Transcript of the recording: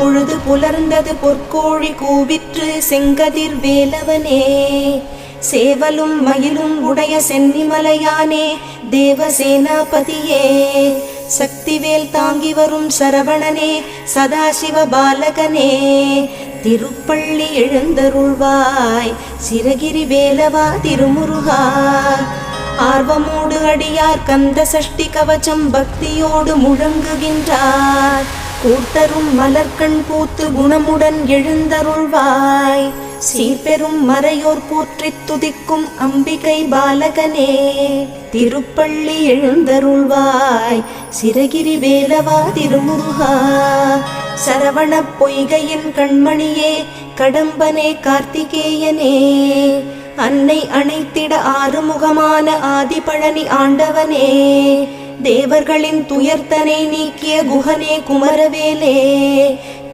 பொழுது புலர்ந்தது பொற்கோழி கூவிற்று செங்கதிர் வேலவனே. சேவலும் மயிலும் உடைய சென்னிமலையானே தேவசேனாபதியே. சக்திவேல் தாங்கி வரும் சரவணனே சதாசிவ பாலகனே. திருப்பள்ளி எழுந்தருள்வாய் சிரகிரி வேலவா திருமுருகா. ஆர்வமோடு அடியார் கந்த சஷ்டி கவச்சம் பக்தியோடு முழங்குகின்றார். கூட்டரும் மலர்கண் பூத்து குணமுடன் எழுந்தருள்வாய். சீர்பெரும் மறையோர் போற்றித் துதிக்கும் அம்பிகை பாலகனே. திருப்பள்ளி எழுந்தருள்வாய் சிரகிரி வேலவா திருமுருகா. சரவண பொய்கையின் கண்மணியே கடம்பனே கார்த்திகேயனே. அன்னை அணைத்திட ஆறுமுகமான ஆதிபழனி ஆண்டவனே. தேவர்களின் துயர்த்தனை நீக்கிய குகனே குமரவேலே.